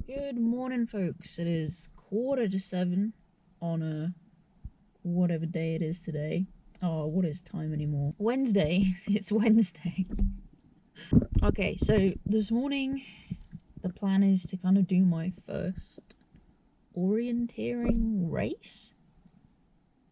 Good morning, folks. It is 6:45 on a whatever day it is today. Oh, what is time anymore? Wednesday. It's Wednesday. Okay, so this morning the plan is to kind of do my first orienteering race.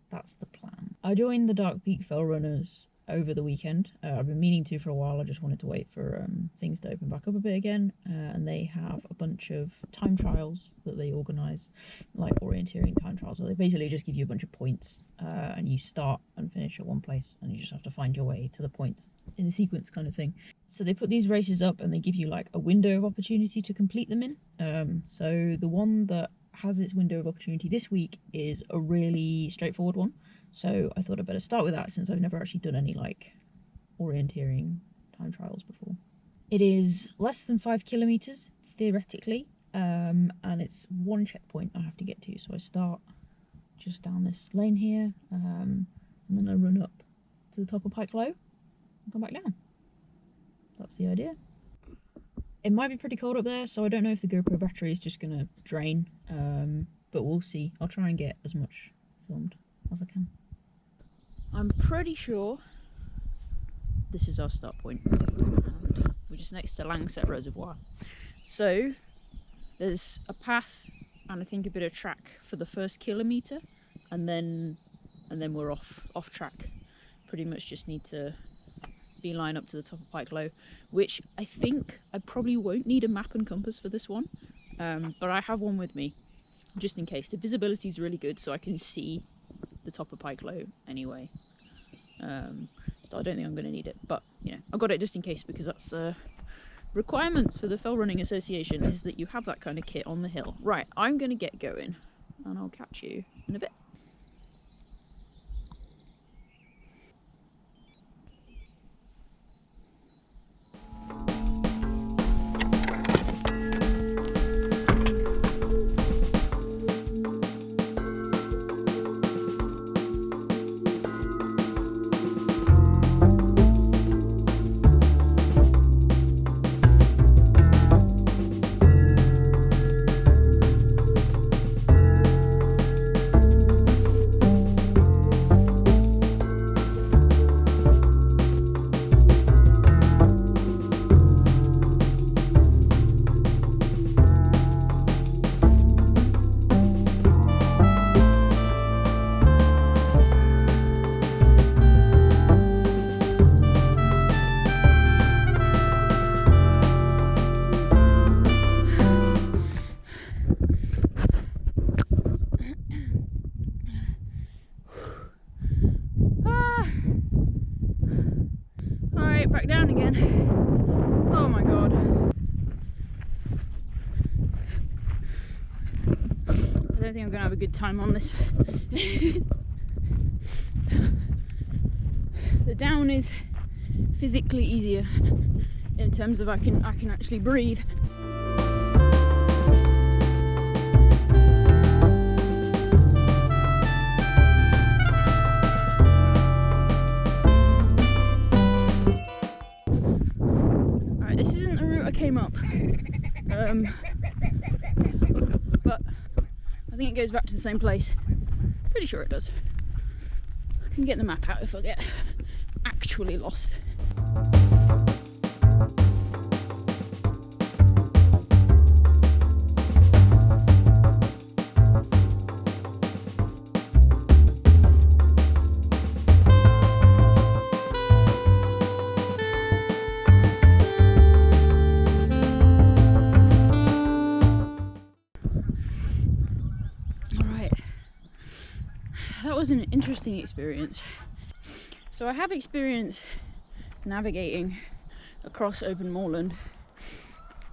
That's the plan. I joined the Dark Peak Fell Runners over the weekend. I've been meaning to for a while. I just wanted to wait for things to open back up a bit again, and they have a bunch of time trials that they organise, like orienteering time trials, where they basically just give you a bunch of points, and you start and finish at one place, and you just have to find your way to the points in a sequence kind of thing. So they put these races up and they give you like a window of opportunity to complete them in. So the one that has its window of opportunity this week is a really straightforward one. So I thought I'd better start with that since I've never actually done any like orienteering time trials before. It is less than 5 kilometers theoretically, and it's one checkpoint I have to get to. So I start just down this lane here, and then I run up to the top of Pike Low and come back down. That's the idea. It might be pretty cold up there, so I don't know if the GoPro battery is just gonna drain, but we'll see. I'll try and get as much filmed as I can. I'm pretty sure this is our start point. We're just next to Langset Reservoir. So there's a path and I think a bit of track for the first kilometre, and then we're off track. Pretty much just need to beeline up to the top of Pike Low, which I think I probably won't need a map and compass for this one, but I have one with me just in case. The visibility is really good, so I can see the top of Pike Low anyway, so I don't think I'm going to need it, but you know, I've got it just in case, because that's requirements for the Fell Running Association is that you have that kind of kit on the hill. Right, I'm going to get going and I'll catch you in a bit. Back down again. Oh my god. I don't think I'm gonna have a good time on this. The down is physically easier in terms of I can actually breathe. Came up, but I think it goes back to the same place. Pretty sure it does. I can get the map out if I get actually lost. That was an interesting experience. So I have experience navigating across open moorland.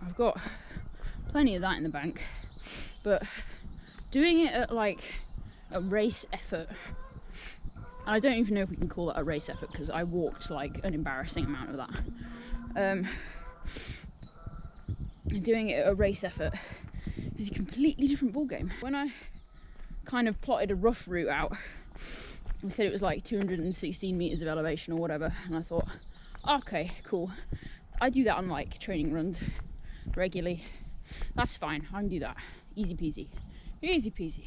I've got plenty of that in the bank, but doing it at like a race effort, and I don't even know if we can call that a race effort because I walked like an embarrassing amount of that. Doing it at a race effort is a completely different ballgame. When I kind of plotted a rough route out, I said it was like 216 meters of elevation or whatever, and I thought, okay, cool. I do that on like training runs regularly. That's fine, I can do that. Easy peasy. Easy peasy.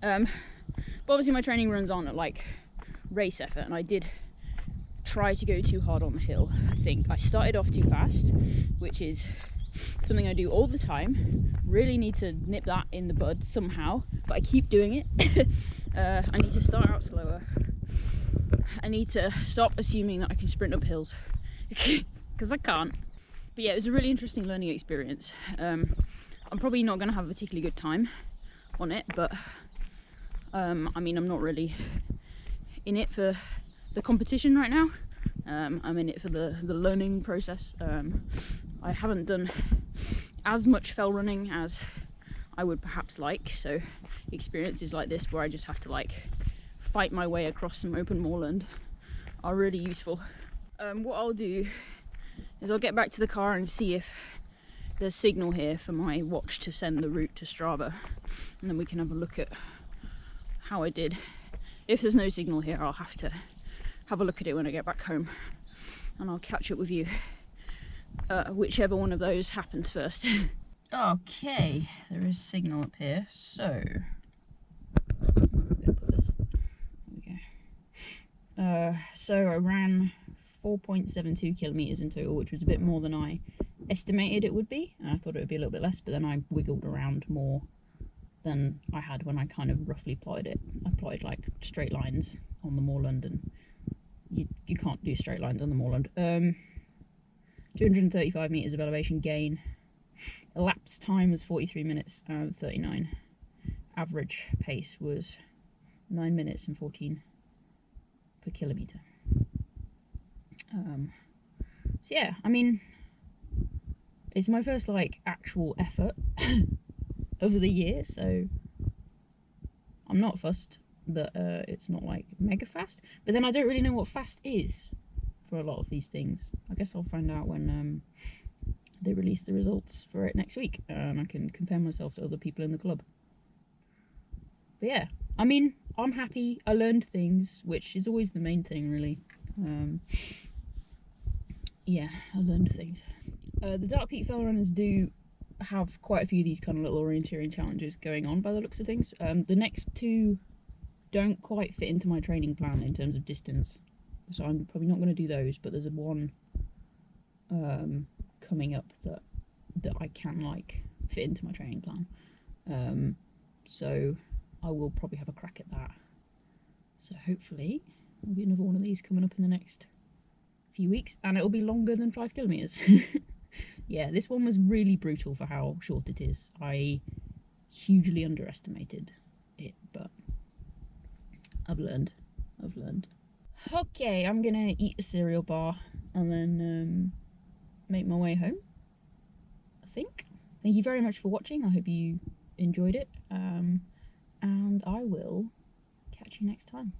But obviously my training runs on at like race effort, and I did try to go too hard on the hill. I think I started off too fast, which is something I do all the time. Really need to nip that in the bud somehow, but I keep doing it. I need to start out slower. I need to stop assuming that I can sprint up hills, because I can't. But yeah, it was a really interesting learning experience. I'm probably not going to have a particularly good time on it, but I mean, I'm not really in it for the competition right now. I'm in it for the learning process. I haven't done as much fell running as I would perhaps like, so experiences like this where I just have to like fight my way across some open moorland are really useful. What I'll do is I'll get back to the car and see if there's signal here for my watch to send the route to Strava, and then we can have a look at how I did. If there's no signal here, I'll have to have a look at it when I get back home, and I'll catch up with you, whichever one of those happens first. Okay, there is signal up here, so I'm gonna put this. There we go. So I ran 4.72 kilometers in total, which was a bit more than I estimated it would be. I thought it would be a little bit less, but then I wiggled around more than I had when I kind of roughly plotted it. I plotted like straight lines on the moorland, and you can't do straight lines on the moorland. 235 meters of elevation gain. Elapsed time was 43 minutes and 39. Average pace was 9 minutes and 14 per kilometer. So yeah, I mean, it's my first like actual effort over the year, so I'm not fussed that it's not like mega fast. But then I don't really know what fast is for a lot of these things. I guess I'll find out when they release the results for it next week, and I can compare myself to other people in the club. But yeah, I mean, I'm happy. I learned things, which is always the main thing, really. Yeah, I learned things. The Dark Peak Fell Runners do have quite a few of these kind of little orienteering challenges going on by the looks of things. The next two don't quite fit into my training plan in terms of distance, so I'm probably not going to do those, but there's one coming up that I can like fit into my training plan. So I will probably have a crack at that. So hopefully there'll be another one of these coming up in the next few weeks, and it'll be longer than 5 kilometers. Yeah, this one was really brutal for how short it is. I hugely underestimated it, but I've learned. Okay, I'm gonna eat a cereal bar and then make my way home, I think. Thank you very much for watching. I hope you enjoyed it, and I will catch you next time.